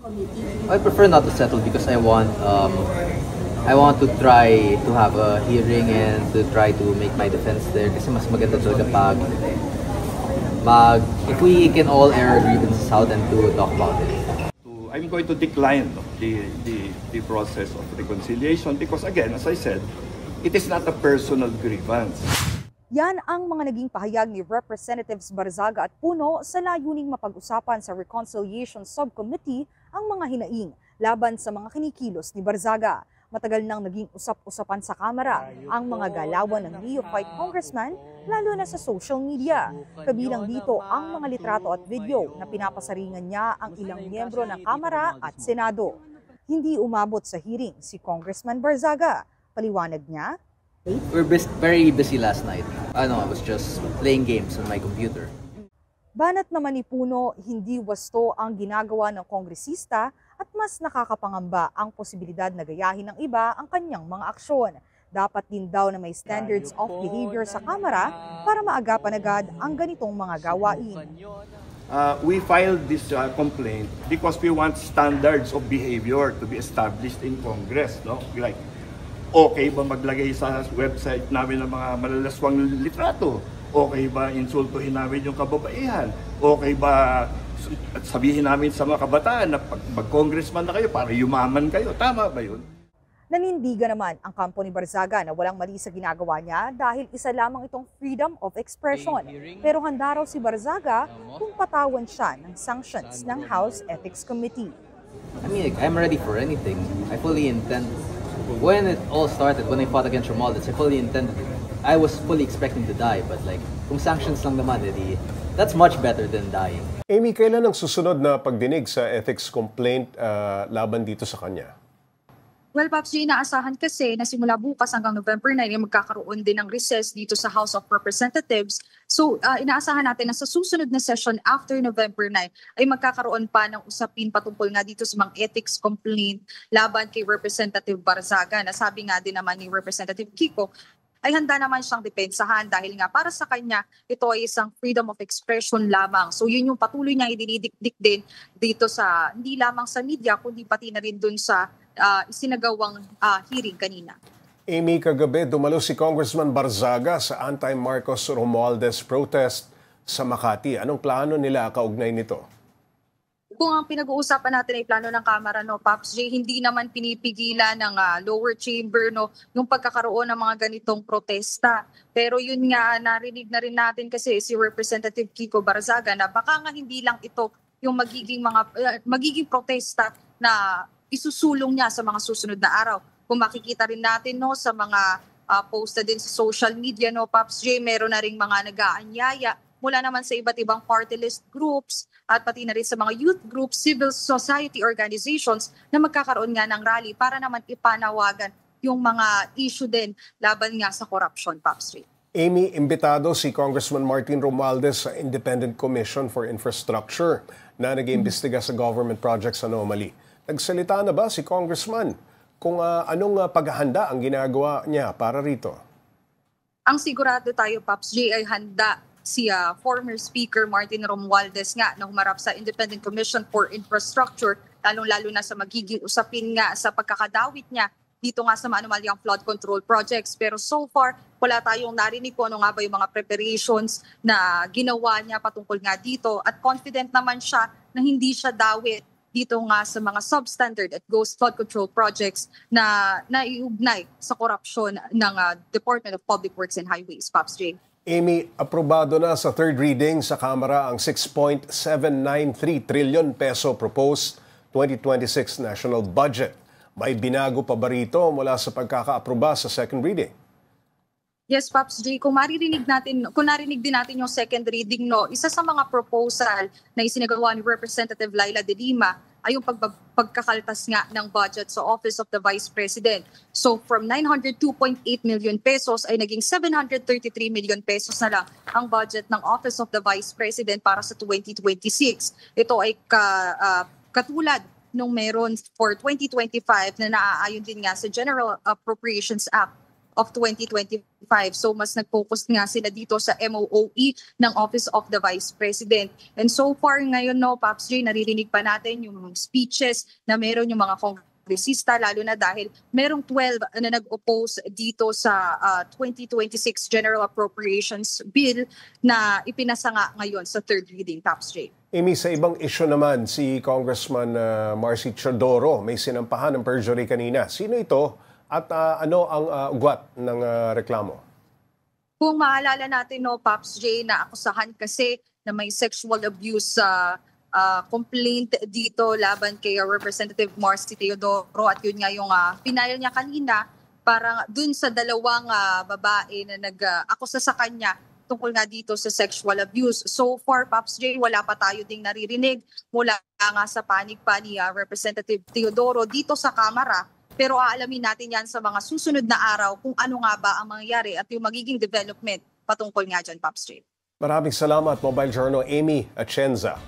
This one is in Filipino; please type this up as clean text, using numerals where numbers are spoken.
I prefer not to settle because I want to try to have a hearing and to try to make my defense there kasi mas maganda talaga if we can all air our grievances out and to talk about it. I'm going to decline the process of reconciliation because again, as I said, it is not a personal grievance. Yan ang mga naging pahayag ni Representatives Barzaga at Puno sa layuning mapag-usapan sa Reconciliation Subcommittee ang mga hinaing laban sa mga kinikilos ni Barzaga. Matagal nang naging usap-usapan sa Kamara ang mga galawan ng neophyte congressman, lalo na sa social media. Kabilang dito ang mga litrato at video na pinapasaringan niya ang ilang miyembro ng Kamara at Senado. Hindi umabot sa hearing si Congressman Barzaga. Paliwanag niya, We're very busy last night. I was just playing games on my computer. banat naman ni Puno, hindi wasto ang ginagawa ng kongresista at mas nakakapangamba ang posibilidad na gayahin ng iba ang kanyang mga aksyon. Dapat din daw na may standards of behavior sa Kamara para maagapan agad ang ganitong mga gawain. We filed this complaint because we want standards of behavior to be established in Congress. No? Like, okay ba maglagay sa website namin ng mga malalaswang litrato? Okay ba insultuhin namin yung kababaihan? Okay ba sabihin namin sa mga kabataan na pag mag-congressman na kayo para yumaman kayo? Tama ba yun? Nanindigan naman ang kampo ni Barzaga na walang mali sa ginagawa niya dahil isa lamang itong freedom of expression. Pero handa raw si Barzaga kung patawan siya ng sanctions ng House Ethics Committee. I'm ready for anything. I fully intend. When it all started, when I fought against Romualdez, I was fully expecting to die, but kung sanctions lang naman, that's much better than dying. Amy, kailan ang susunod na pagdinig sa ethics complaint laban dito sa kanya? Well, Pops J, inaasahan kasi na simula bukas hanggang November 9 ay magkakaroon din ng recess dito sa House of Representatives. So, inaasahan natin na sa susunod na session after November 9 ay magkakaroon pa ng usapin patungkol nga dito sa mga ethics complaint laban kay Representative Barzaga. Nasabi nga din naman ni Representative Kiko ay handa naman siyang depensahan dahil nga para sa kanya ito ay isang freedom of expression lamang. So yun yung patuloy niyang idinidikdik din dito sa hindi lamang sa media kundi pati na rin dun sa isinagawang hearing kanina. Amy, kagabi dumalo si Congressman Barzaga sa anti-Marcos Romualdez protest sa Makati. Anong plano nila kaugnay nito? Kung ang pinag-uusapan natin ay plano ng Kamara, no, Pops J, hindi naman pinipigilan ng lower chamber yung pagkakaroon ng mga ganitong protesta. Pero yun nga, narinig na rin natin kasi si Representative Kiko Barzaga na baka nga hindi lang ito yung magiging protesta na isusulong niya sa mga susunod na araw. Kung makikita rin natin sa mga post din sa social media, Pops J, meron na ring mga nag-aanyaya mula naman sa iba't ibang party list groups at pati na rin sa mga youth groups, civil society organizations na magkakaroon nga ng rally para naman ipanawagan yung mga issue din laban nga sa corruption, Pops J. Amy, imbitado si Congressman Martin Romualdez sa Independent Commission for Infrastructure na nag-iimbestiga sa government projects anomaly. Nagsalita na ba si Congressman kung anong paghahanda ang ginagawa niya para rito? Ang sigurado tayo, Pops J, ay handa si former Speaker Martin Romualdez nga na humarap sa Independent Commission for Infrastructure, lalong-lalo na sa magiging usapin nga sa pagkakadawit niya dito nga sa maanumalyang flood control projects. Pero so far, wala tayong narinig kung ano nga ba yung mga preparations na ginawa niya patungkol nga dito at confident naman siya na hindi siya dawit dito nga sa mga substandard at ghost flood control projects na naiugnay sa korupsyon ng Department of Public Works and Highways, Pops J. Amy, aprobado na sa third reading sa Kamara ang 6.793 trillion peso proposed 2026 national budget. May binago pa ba rito mula sa pagkaka-aproba sa second reading? Yes, Pops J, kung narinig din natin yung second reading, isa sa mga proposal na isinagawa ni Representative Laila De Lima ay yung pagkakaltas nga ng budget sa Office of the Vice President. So from 902.8 million pesos ay naging 733 million pesos na lang ang budget ng Office of the Vice President para sa 2026. Ito ay katulad nung meron for 2025 na naaayon din nga sa General Appropriations Act of 2025. So mas nag-focus nga sila dito sa MOOE ng Office of the Vice President. And so far ngayon, no, Pops J, naririnig pa natin yung speeches na meron yung mga kongresista, lalo na dahil merong 12 na nag-oppose dito sa 2026 General Appropriations Bill na ipinasa nga ngayon sa third reading, Pops J. Amy, sa ibang issue naman, si Congressman Marcy Chodoro may sinampahan ng perjury kanina. Sino ito at ano ang ugat ng reklamo? Kung maalala natin, no, Pops J, na akusahan kasi na may sexual abuse complaint dito laban kay Representative Marcy Teodoro, at yun nga yung pinayal niya kanina para dun sa dalawang babae na nag-akusa sa kanya tungkol nga dito sa sexual abuse. So far, Pops J, wala pa tayo ding naririnig mula nga sa panig pa ni Representative Teodoro dito sa Kamara. Pero aalamin natin yan sa mga susunod na araw kung ano nga ba ang mangyayari at yung magiging development patungkol nga dyan, Pops J. Maraming salamat, Mobile Journal Amy Atienza.